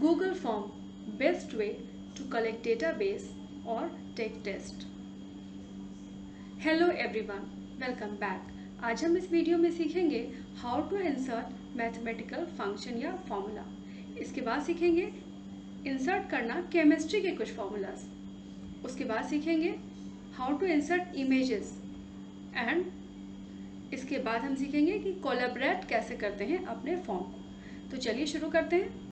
Google Form, best way to collect database or take test. Hello everyone, welcome back. आज हम इस video में सीखेंगे how to insert mathematical function या formula. इसके बाद सीखेंगे इंसर्ट करना केमिस्ट्री के कुछ फॉर्मूलाज. उसके बाद सीखेंगे how to insert images and इसके बाद हम सीखेंगे कि कोलैबोरेट कैसे करते हैं अपने फॉर्म को. तो चलिए शुरू करते हैं.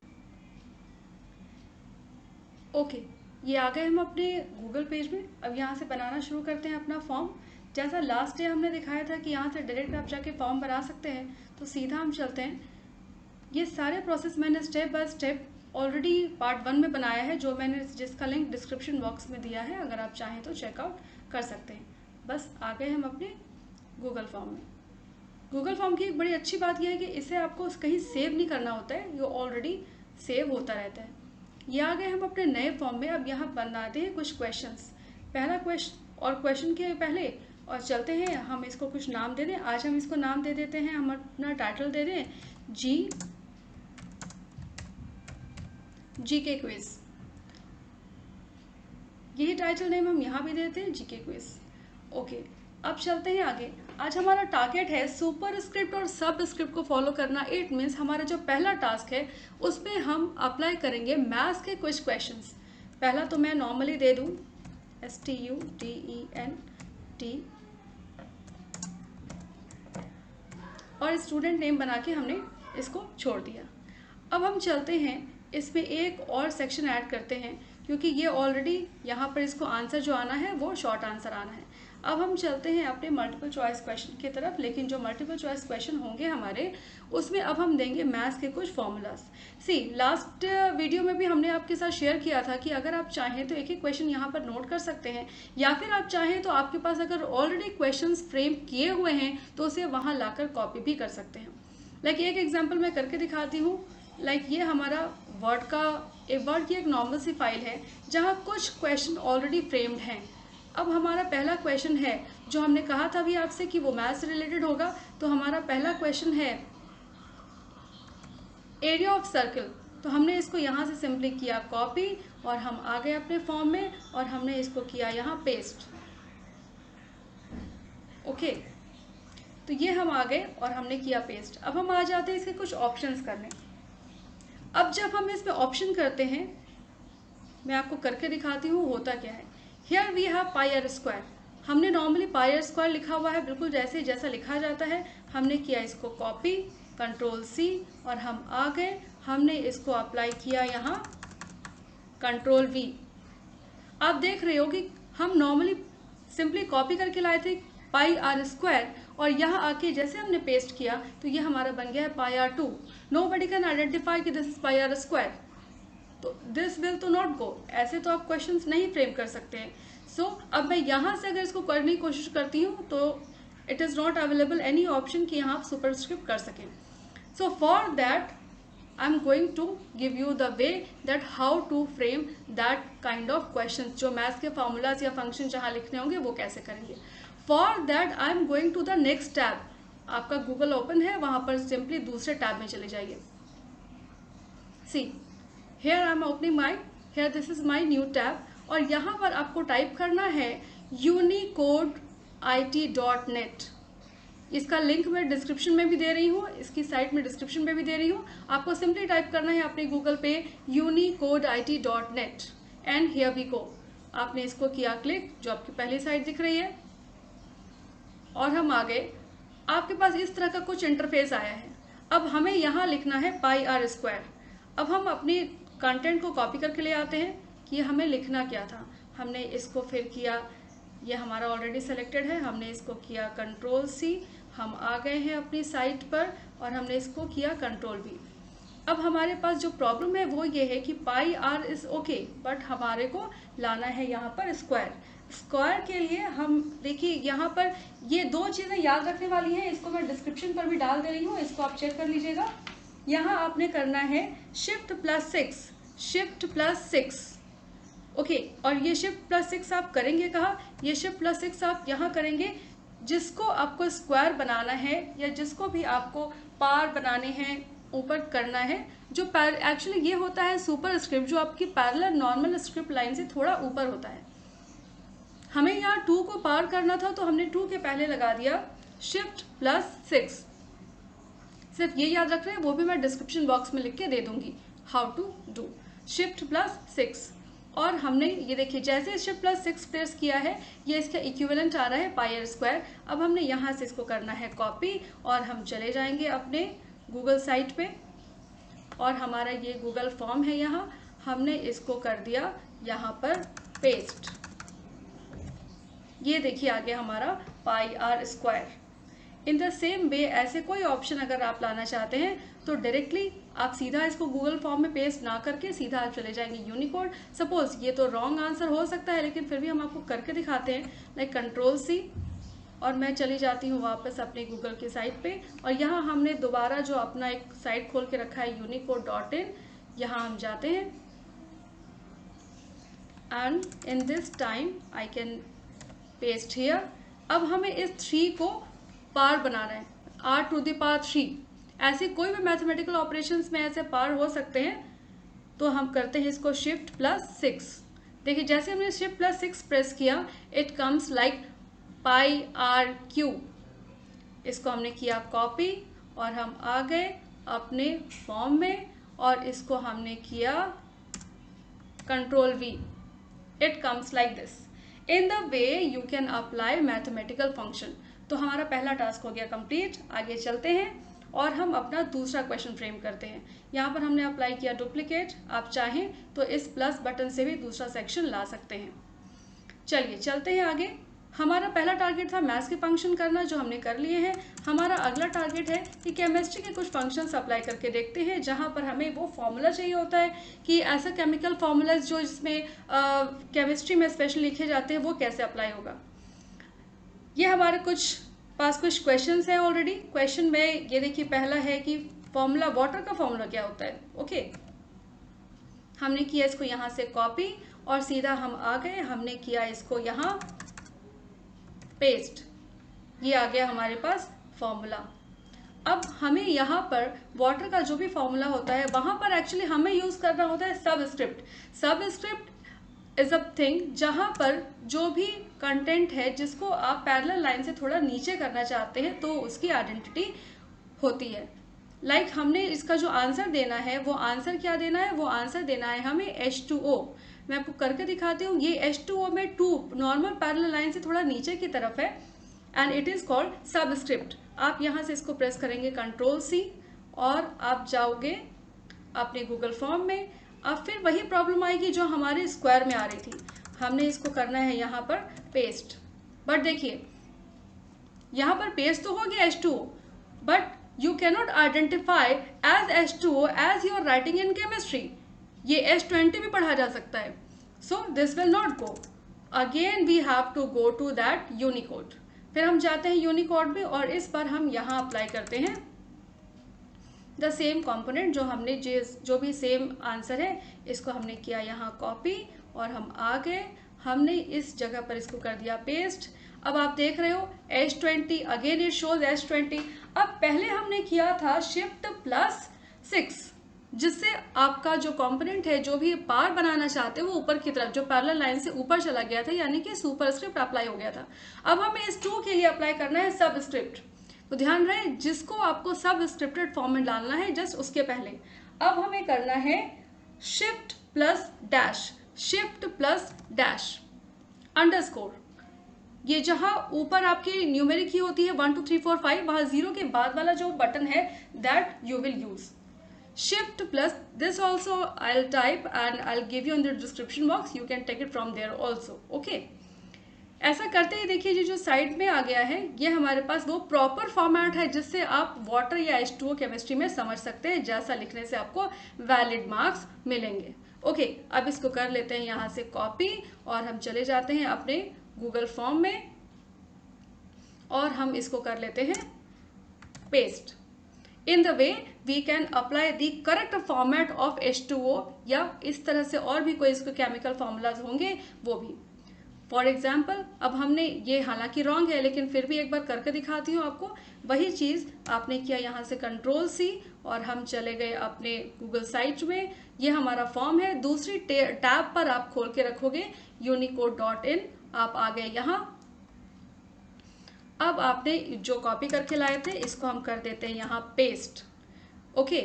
ओके, ये आ गए हम अपने गूगल पेज में. अब यहाँ से बनाना शुरू करते हैं अपना फॉर्म. जैसा लास्ट डे हमने दिखाया था कि यहाँ से डायरेक्ट आप जाके फॉर्म बना सकते हैं, तो सीधा हम चलते हैं. ये सारे प्रोसेस मैंने step by step already part 1 में बनाया है, जो मैंने जिसका लिंक डिस्क्रिप्शन बॉक्स में दिया है. अगर आप चाहें तो चेकआउट कर सकते हैं. बस आ गए हम अपने गूगल फॉर्म में. गूगल फॉर्म की एक बड़ी अच्छी बात यह है कि इसे आपको कहीं सेव नहीं करना होता है, ये ऑलरेडी सेव होता रहता है. ये आ गए हम अपने नए फॉर्म में. अब यहाँ बनाते हैं कुछ क्वेश्चंस. पहला क्वेश्चन और क्वेश्चन के पहले और चलते हैं, हम इसको कुछ नाम दे दें. आज हम इसको नाम दे देते हैं, हम अपना टाइटल दे दें जी के क्विज. यही टाइटल नेम हम यहाँ भी देते हैं, जी के क्विज. ओके, अब चलते हैं आगे. आज हमारा टारगेट है सुपर स्क्रिप्ट और सब स्क्रिप्ट को फॉलो करना. इट मीन्स हमारा जो पहला टास्क है उसमें हम अप्लाई करेंगे मैथ्स के कुछ क्वेश्चंस. पहला तो मैं नॉर्मली दे दूँ STUDENT और स्टूडेंट नेम बना के हमने इसको छोड़ दिया. अब हम चलते हैं, इसमें एक और सेक्शन ऐड करते हैं, क्योंकि ये ऑलरेडी यहाँ पर इसको आंसर जो आना है वो शॉर्ट आंसर आना है. अब हम चलते हैं अपने मल्टीपल चॉइस क्वेश्चन की तरफ. लेकिन जो मल्टीपल चॉइस क्वेश्चन होंगे हमारे, उसमें अब हम देंगे मैथ्स के कुछ फॉर्मूलाज. लास्ट वीडियो में भी हमने आपके साथ शेयर किया था कि अगर आप चाहें तो एक एक क्वेश्चन यहाँ पर नोट कर सकते हैं, या फिर आप चाहें तो आपके पास अगर ऑलरेडी क्वेश्चन फ्रेम किए हुए हैं तो उसे वहाँ लाकर कॉपी भी कर सकते हैं. लाइक एक एग्जाम्पल मैं करके दिखाती हूँ. लाइक ये हमारा वर्ड की एक नॉर्मल सी फाइल है जहाँ कुछ क्वेश्चन ऑलरेडी फ्रेम्ड हैं. अब हमारा पहला क्वेश्चन है, जो हमने कहा था अभी आपसे कि वो मैथ्स से रिलेटेड होगा. तो हमारा पहला क्वेश्चन है एरिया ऑफ सर्कल. तो हमने इसको यहाँ से सिंपली किया कॉपी और हम आ गए अपने फॉर्म में और हमने इसको किया यहाँ पेस्ट. ओके, तो ये हम आ गए और हमने किया पेस्ट. अब हम आ जाते हैं इसके कुछ ऑप्शंस करने. अब जब हम इसमें ऑप्शन करते हैं, मैं आपको करके दिखाती हूँ होता क्या है. Here we have pi r square. हमने नॉर्मली पाई आर स्क्वायर लिखा हुआ है, बिल्कुल जैसा लिखा जाता है. हमने किया इसको कॉपी, Ctrl+C और हम आ गए. हमने इसको अप्लाई किया यहाँ Ctrl+V. आप देख रहे हो कि हम नॉर्मली सिंपली कॉपी करके लाए थे पाई आर स्क्वायर, और यहाँ आके जैसे हमने पेस्ट किया तो ये हमारा बन गया है pi r 2. Nobody can identify कि this is pi r square. तो दिस विल तो नॉट गो. ऐसे तो आप क्वेश्चंस नहीं फ्रेम कर सकते हैं. अब मैं यहाँ से अगर इसको करने की कोशिश करती हूँ तो it is not available any option कि यहाँ आप सुपरस्क्रिप्ट कर सकें. So for that I am going to give you the way that how to frame that kind of question. जो मैथ्स के फॉर्मूलाज या फंक्शन जहाँ लिखने होंगे वो कैसे करेंगे. For that I am going to the next tab. आपका गूगल ओपन है, वहाँ पर सिंपली दूसरे टैब में चले जाइए. सी, here I am opening here this is my new tab, और यहाँ पर आपको टाइप करना है unicodeit.net. इसका लिंक मैं डिस्क्रिप्शन में भी दे रही हूँ, इसकी साइट में डिस्क्रिप्शन में भी दे रही हूँ. आपको सिंपली टाइप करना है अपने गूगल पे unicodeit.net and here we go. आपने इसको किया क्लिक, जो आपकी पहली साइट दिख रही है, और हम आ गए. आपके पास इस तरह का कुछ इंटरफेस आया है. अब हमें यहाँ लिखना है पाई आर स्क्वायर. अब हम अपनी कंटेंट को कॉपी करके ले आते हैं कि हमें लिखना क्या था. हमने इसको फिर किया, ये हमारा ऑलरेडी सेलेक्टेड है, हमने इसको किया Ctrl+C. हम आ गए हैं अपनी साइट पर और हमने इसको किया Ctrl+V. अब हमारे पास जो प्रॉब्लम है वो ये है कि पाई आर इज ओके, बट हमारे को लाना है यहाँ पर स्क्वायर. स्क्वायर के लिए हम देखिए यहाँ पर ये दो चीज़ें याद रखने वाली हैं. इसको मैं डिस्क्रिप्शन पर भी डाल दे रही हूँ, इसको आप चेक कर लीजिएगा. यहाँ आपने करना है Shift+6. ओके, और ये Shift+6 आप करेंगे कहाँ. ये Shift+6 आप यहाँ करेंगे जिसको आपको स्क्वायर बनाना है या जिसको भी आपको पार बनाने हैं ऊपर करना है, जो एक्चुअली ये होता है सुपर स्क्रिप्ट, जो आपकी पैरेलल नॉर्मल स्क्रिप्ट लाइन से थोड़ा ऊपर होता है। हमें यहाँ 2 को पार करना था तो हमने 2 के पहले लगा दिया शिफ्ट प्लस 6। सिर्फ ये याद रख रहे हैं, वो भी मैं डिस्क्रिप्शन बॉक्स में लिख के दे दूंगी, how to do shift plus 6। और हमने ये देखिए जैसे शिफ्ट प्लस 6 प्रेस किया है, ये इसका इक्विवेलेंट आ रहा है पाई स्क्वायर। अब हमने यहाँ से इसको करना है कॉपी और हम चले जाएंगे अपने गूगल साइट पे, और हमारा ये गूगल फॉर्म है, यहाँ हमने इसको कर दिया यहाँ पर पेस्ट। ये देखिए आ गया हमारा pi r square. In the same way ऐसे कोई ऑप्शन अगर आप लाना चाहते हैं तो डायरेक्टली आप सीधा इसको गूगल फॉर्म में पेस्ट ना करके सीधा आप चले जाएंगे यूनिकोड। सपोज ये तो रॉन्ग आंसर हो सकता है, लेकिन फिर भी हम आपको करके दिखाते हैं। लाइक कंट्रोल सी, और मैं चली जाती हूँ वापस अपने गूगल की साइट पे, और यहाँ हमने दोबारा जो अपना एक साइट खोल के रखा है unicode.in, यहाँ हम जाते हैं and in this time I can paste here. अब हमें इस 3 को पार बनाना है, r⁻3। ऐसे कोई भी मैथमेटिकल ऑपरेशंस में ऐसे पार हो सकते हैं, तो हम करते हैं इसको शिफ्ट प्लस 6। देखिए जैसे हमने शिफ्ट प्लस 6 प्रेस किया, it comes like pi r Q. इसको हमने किया कॉपी और हम आ गए अपने फॉर्म में, और इसको हमने किया control V। It comes like this. In the way you can apply mathematical function. तो हमारा पहला टास्क हो गया कंप्लीट। आगे चलते हैं और हम अपना दूसरा क्वेश्चन फ्रेम करते हैं। यहाँ पर हमने अप्लाई किया डुप्लीकेट। आप चाहें तो इस प्लस बटन से भी दूसरा सेक्शन ला सकते हैं। चलिए चलते हैं आगे। हमारा पहला टारगेट था मैथ्स के फंक्शन करना, जो हमने कर लिए हैं। हमारा अगला टारगेट है कि केमिस्ट्री के कुछ फंक्शंस अप्लाई करके देखते हैं, जहाँ पर हमें वो फॉर्मूला चाहिए होता है कि ऐसा केमिकल फॉर्मूलाज जो इसमें केमिस्ट्री में स्पेशल लिखे जाते हैं, वो कैसे अप्लाई होगा। ये हमारे कुछ क्वेश्चंस हैं ऑलरेडी। क्वेश्चन में ये देखिए पहला है कि फॉर्मूला, वाटर का फॉर्मूला क्या होता है। ओके, हमने किया इसको यहाँ से कॉपी और सीधा हम आ गए, हमने किया इसको यहाँ पेस्ट। ये आ गया हमारे पास फॉर्मूला। अब हमें यहाँ पर वाटर का जो भी फॉर्मूला होता है, वहाँ पर एक्चुअली हमें यूज़ करना होता है subscript. Subscript is a thing जहाँ पर जो भी कंटेंट है जिसको आप पैरेलल लाइन से थोड़ा नीचे करना चाहते हैं, तो उसकी आइडेंटिटी होती है। लाइक हमने इसका जो आंसर देना है, वो आंसर क्या देना है, वो आंसर देना है हमें H2O। मैं आपको करके दिखाती हूँ। ये H2O में 2 नॉर्मल पैरेलल लाइन से थोड़ा नीचे की तरफ है, and it is called subscript. आप यहाँ से इसको प्रेस करेंगे कंट्रोल C, और आप जाओगे अपने गूगल फॉर्म में। अब फिर वही प्रॉब्लम आएगी जो हमारे स्क्वायर में आ रही थी। हमने इसको करना है यहाँ पर पेस्ट। बट देखिए यहाँ पर पेस्ट तो हो गया H2O, but you cannot identify as H2O as you are writing in chemistry। ये H20 भी पढ़ा जा सकता है, so this will not go। Again we have to go to that Unicode। फिर हम जाते हैं यूनिकोड में, और इस पर हम यहाँ अप्लाई करते हैं द सेम कंपोनेंट जो हमने जो भी सेम आंसर है, इसको हमने किया यहाँ कॉपी और हम आ गए, हमने इस जगह पर इसको कर दिया पेस्ट। अब आप देख रहे हो H20, again it shows H20। अब पहले हमने किया था शिफ्ट प्लस 6, जिससे आपका जो कंपोनेंट है, जो भी पार बनाना चाहते हो, वो ऊपर की तरफ जो पैरेलल लाइन से ऊपर चला गया था, यानी कि सुपरस्क्रिप्ट अप्लाई हो गया था। अब हमें इस 2 के लिए अप्लाई करना है सबस्क्रिप्ट। तो ध्यान रहे, जिसको आपको सबस्क्रिप्टेड फॉर्म में डालना है जस्ट उसके पहले अब हमें करना है shift plus dash, shift plus dash underscore. ये जहां ऊपर आपकी न्यूमेरिक की होती है 1 2 3 4 5, वहां 0 के बाद वाला जो बटन है that you will use. Shift plus this also I will type and I will give you in the description box, you can take it from there also. Okay, ऐसा करते ही देखिए ये जो साइड में आ गया है, ये हमारे पास वो प्रॉपर फॉर्मेट है जिससे आप वाटर या H2O केमिस्ट्री में समझ सकते हैं, जैसा लिखने से आपको वैलिड मार्क्स मिलेंगे। ओके, अब इसको कर लेते हैं यहाँ से कॉपी, और हम चले जाते हैं अपने गूगल फॉर्म में, और हम इसको कर लेते हैं paste. In the way we can apply the correct format of H2O, या इस तरह से और भी कोई इसको केमिकल फॉर्मूलाज होंगे वो भी। फॉर एग्जाम्पल अब हमने ये हालांकि रॉन्ग है लेकिन फिर भी एक बार करके दिखाती हूँ आपको। वही चीज़ आपने किया, यहाँ से Ctrl+C और हम चले गए अपने गूगल साइट में। ये हमारा फॉर्म है। दूसरी टैब पर आप खोल के रखोगे unicode.in, आप आ गए यहाँ। अब आपने जो कॉपी करके लाए थे इसको हम कर देते हैं यहाँ पेस्ट। ओके,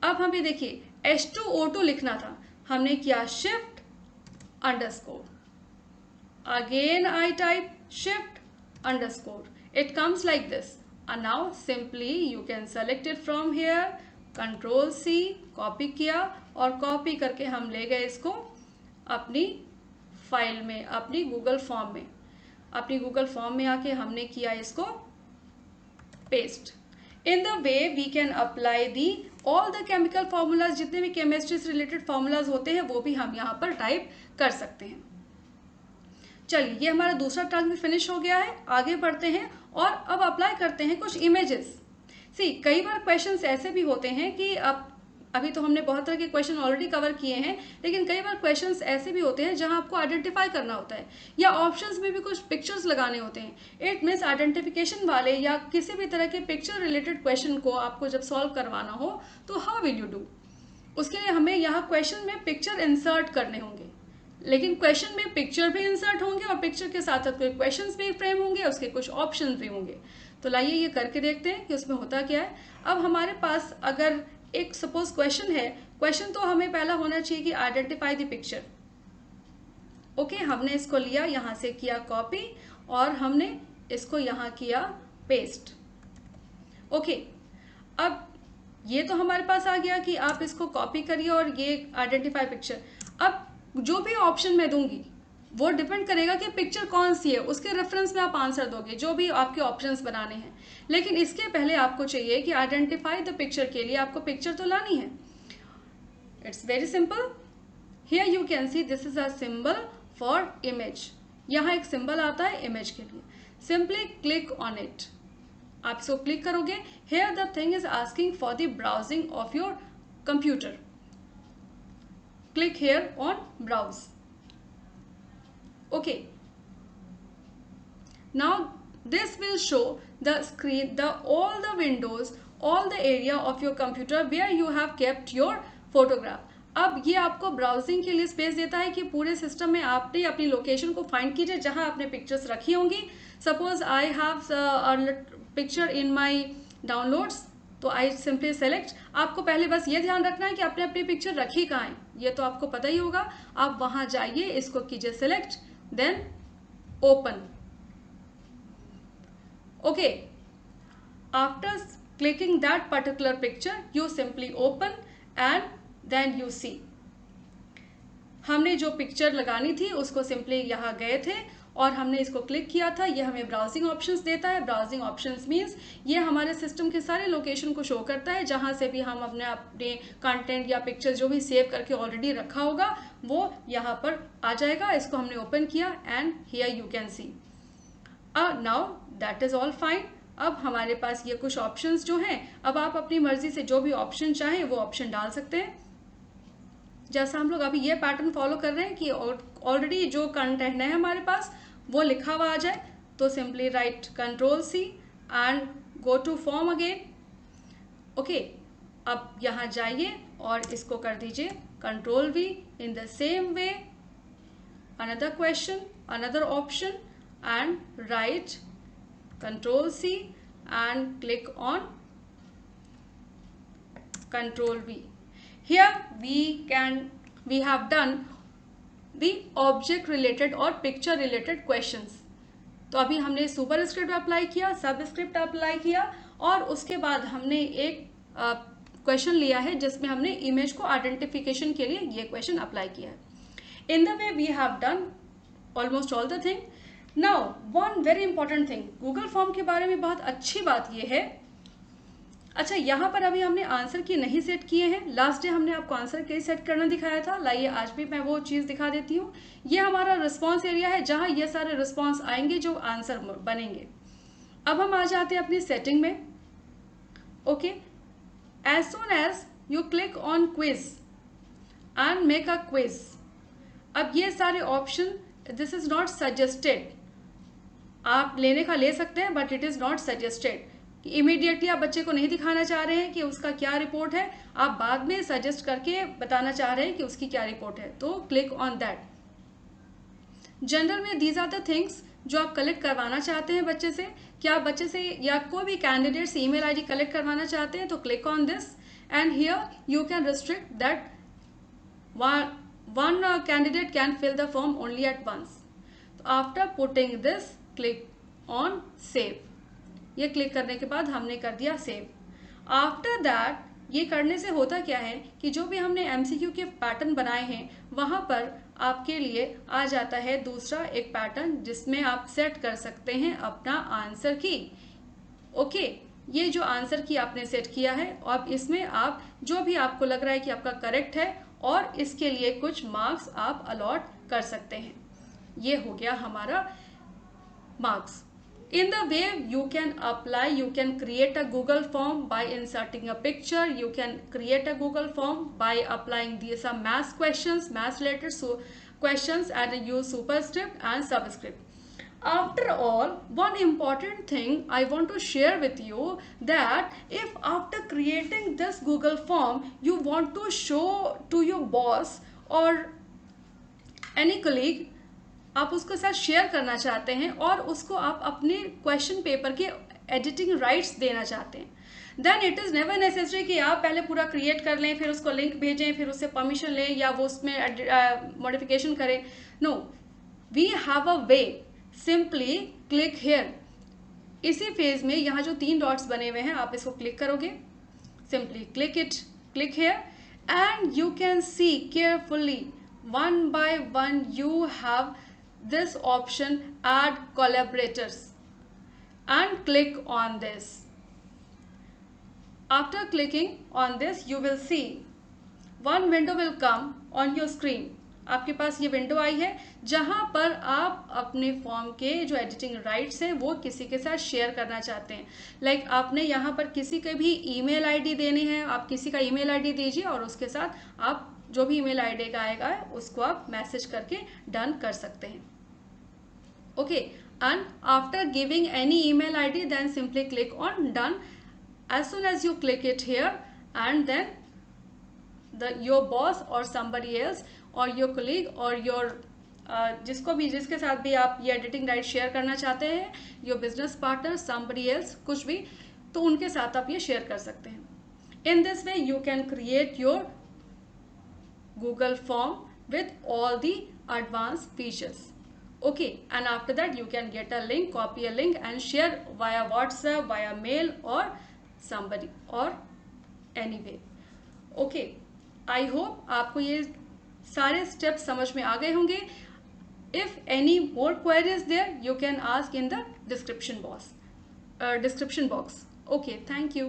अब हमें देखिए H2O2 लिखना था, हमने किया Shift_, again I type Shift_, it comes like this, and now simply you can select it from here, Ctrl+C, copy किया और कॉपी करके हम ले गए इसको अपनी फाइल में, अपनी गूगल फॉर्म में। अपनी गूगल फॉर्म में आके हमने किया इसको paste. In the way we can apply the all the chemical formulas, जितने भी केमिस्ट्री से रिलेटेड फार्मूलाज होते हैं वो भी हम यहाँ पर टाइप कर सकते हैं। चलिए, ये हमारा दूसरा टास्क भी फिनिश हो गया है। आगे बढ़ते हैं और अब अप्लाई करते हैं कुछ इमेजेस। सी, कई बार क्वेश्चंस ऐसे भी होते हैं कि अभी तो हमने बहुत तरह के क्वेश्चन ऑलरेडी कवर किए हैं, लेकिन कई बार क्वेश्चंस ऐसे भी होते हैं जहां आपको आइडेंटिफाई करना होता है या ऑप्शंस में भी कुछ पिक्चर्स लगाने होते हैं। इट मीन्स आइडेंटिफिकेशन वाले या किसी भी तरह के पिक्चर रिलेटेड क्वेश्चन को आपको जब सॉल्व करवाना हो तो हाउ विल यू डू? उसके लिए हमें यहाँ क्वेश्चन में पिक्चर इंसर्ट करने होंगे, लेकिन क्वेश्चन में पिक्चर भी इंसर्ट होंगे और पिक्चर के साथ साथ कोई क्वेश्चंस भी फ्रेम होंगे, उसके कुछ ऑप्शंस भी होंगे। तो लाइए ये करके देखते हैं कि उसमें होता क्या है। अब हमारे पास अगर एक सपोज क्वेश्चन है, क्वेश्चन तो हमें पहला होना चाहिए कि आइडेंटिफाई द पिक्चर। ओके, हमने इसको लिया, यहाँ से किया कॉपी और हमने इसको यहाँ किया पेस्ट। ओके, अब ये तो हमारे पास आ गया कि आप इसको कॉपी करिए और ये आइडेंटिफाई पिक्चर। अब जो भी ऑप्शन मैं दूंगी वो डिपेंड करेगा कि पिक्चर कौन सी है, उसके रेफरेंस में आप आंसर दोगे जो भी आपके ऑप्शंस बनाने हैं। लेकिन इसके पहले आपको चाहिए कि आइडेंटिफाई द पिक्चर के लिए आपको पिक्चर तो लानी है। It's very simple. Here you can see this is a symbol for image. यहाँ एक सिंबल आता है इमेज के लिए। Simply click on it. आप इसको क्लिक करोगे। Here the thing is asking for the browsing of your computer. Click here on browse. Okay, now this will show the screen, all the windows, all the area of your computer where you have kept your photograph. अब ये आपको browsing के लिए space देता है कि पूरे system में आपने अपनी लोकेशन को फाइंड कीजिए जहां आपने पिक्चर्स रखी होंगी। Suppose I have picture in my downloads, तो आई सिंपली सेलेक्ट। आपको पहले बस ये ध्यान रखना है कि आपने अपनी पिक्चर रखी कहाँ है, ये तो आपको पता ही होगा। आप वहां जाइए, इसको कीजिए select, then open. Okay, after clicking that particular picture you simply open and then you see. हमने जो पिक्चर लगानी थी उसको सिंपली यहाँ गए थे और हमने इसको क्लिक किया था। ये हमें ब्राउजिंग ऑप्शंस देता है। ब्राउजिंग ऑप्शंस मींस ये हमारे सिस्टम के सारे लोकेशन को शो करता है जहां से भी हम अपने कंटेंट या पिक्चर जो भी सेव करके ऑलरेडी रखा होगा वो यहाँ पर आ जाएगा। इसको हमने ओपन किया and here you can see. Now that is all fine. अब हमारे पास ये कुछ ऑप्शंस जो हैं, अब आप अपनी मर्जी से जो भी ऑप्शन चाहें वो ऑप्शन डाल सकते हैं। जैसा हम लोग अभी ये पैटर्न फॉलो कर रहे हैं कि ऑलरेडी जो कंटेंट है हमारे पास वो लिखा हुआ आ जाए, तो simply right Ctrl+C and go to form again. Okay, अब यहाँ जाइए और इसको कर दीजिए Ctrl+V। In the same way another question, another option and right Ctrl+C and click on Ctrl+V. Here we have done the object related और picture related questions. तो अभी हमने सुपर स्क्रिप्ट अप्लाई किया, सब स्क्रिप्ट अप्लाई किया और उसके बाद हमने एक क्वेश्चन लिया है जिसमें हमने इमेज को आइडेंटिफिकेशन के लिए ये क्वेश्चन अप्लाई किया है। In the way we have done almost all the thing. Now one very important thing, Google form के बारे में बहुत अच्छी बात ये है। अच्छा, यहाँ पर अभी हमने आंसर की नहीं सेट किए हैं। लास्ट डे हमने आपको आंसर की सेट करना दिखाया था। लाइए आज भी मैं वो चीज़ दिखा देती हूँ। ये हमारा रिस्पॉन्स एरिया है जहाँ ये सारे रिस्पॉन्स आएंगे जो आंसर बनेंगे। अब हम आ जाते हैं अपनी सेटिंग में। Okay, as soon as you click on quiz and make a quiz, अब ये सारे option this is not suggested. आप लेने का ले सकते हैं but it is not suggested. कि इमीडिएटली आप बच्चे को नहीं दिखाना चाह रहे हैं कि उसका क्या रिपोर्ट है, आप बाद में सजेस्ट करके बताना चाह रहे हैं कि उसकी क्या रिपोर्ट है, तो क्लिक ऑन दैट। जनरल में दीज आर द थिंग्स जो आप कलेक्ट करवाना चाहते हैं बच्चे से। क्या आप बच्चे से या कोई भी कैंडिडेट से ईमेल आईडी कलेक्ट करवाना चाहते हैं तो click on this and here you can restrict that one candidate can fill the form only at once. So after putting this, click on save. ये क्लिक करने के बाद हमने कर दिया सेव। आफ्टर दैट ये करने से होता क्या है कि जो भी हमने MCQ के पैटर्न बनाए हैं वहाँ पर आपके लिए आ जाता है दूसरा एक पैटर्न जिसमें आप सेट कर सकते हैं अपना आंसर की। ओके, ये जो आंसर की आपने सेट किया है और इसमें आप जो भी आपको लग रहा है कि आपका करेक्ट है और इसके लिए कुछ मार्क्स आप अलॉट कर सकते हैं। ये हो गया हमारा marks. In the way you can apply, you can create a Google form by inserting a picture. You can create a Google form by applying some math questions, math related questions, and use superscript and subscript. After all, one important thing I want to share with you that if after creating this Google form you want to show to your boss or any colleague, आप उसके साथ share करना चाहते हैं और उसको आप अपने क्वेश्चन पेपर के एडिटिंग राइट्स देना चाहते हैं, then it is never necessary कि आप पहले पूरा क्रिएट कर लें, फिर उसको लिंक भेजें, फिर उससे परमिशन लें या वो उसमें मॉडिफिकेशन करें। No, we have a way, simply click here. इसी फेज में यहाँ जो 3 डॉट्स बने हुए हैं आप इसको क्लिक करोगे, simply click hair and you can see carefully one by one you have this option add collaborators and click on this. After clicking on this you will see one window will come on your screen. आपके पास ये window आई है जहां पर आप अपने form के जो editing rights हैं वो किसी के साथ शेयर करना चाहते हैं। लाइक आपने यहाँ पर किसी के भी ईमेल आईडी देनी है, आप किसी का ईमेल आईडी दीजिए और उसके साथ आप जो भी ईमेल आईडी का आएगा उसको आप मैसेज करके डन कर सकते हैं। Okay, and after giving any email ID then simply click on done. As soon as you click it here and then your boss और समबडी एल्स और योर कलीग और योर जिसके साथ भी आप ये एडिटिंग राइट शेयर करना चाहते हैं, your business partner, somebody else, कुछ भी, तो उनके साथ आप ये शेयर कर सकते हैं। In this way you can create your Google form with all the advanced features. Okay, and after that you can get a link, copy a link and share via WhatsApp, via mail or somebody or anyway. Okay, I hope आपको ये सारे steps समझ में आ गए होंगे। If any more queries there, you can ask in the description box. Okay, thank you.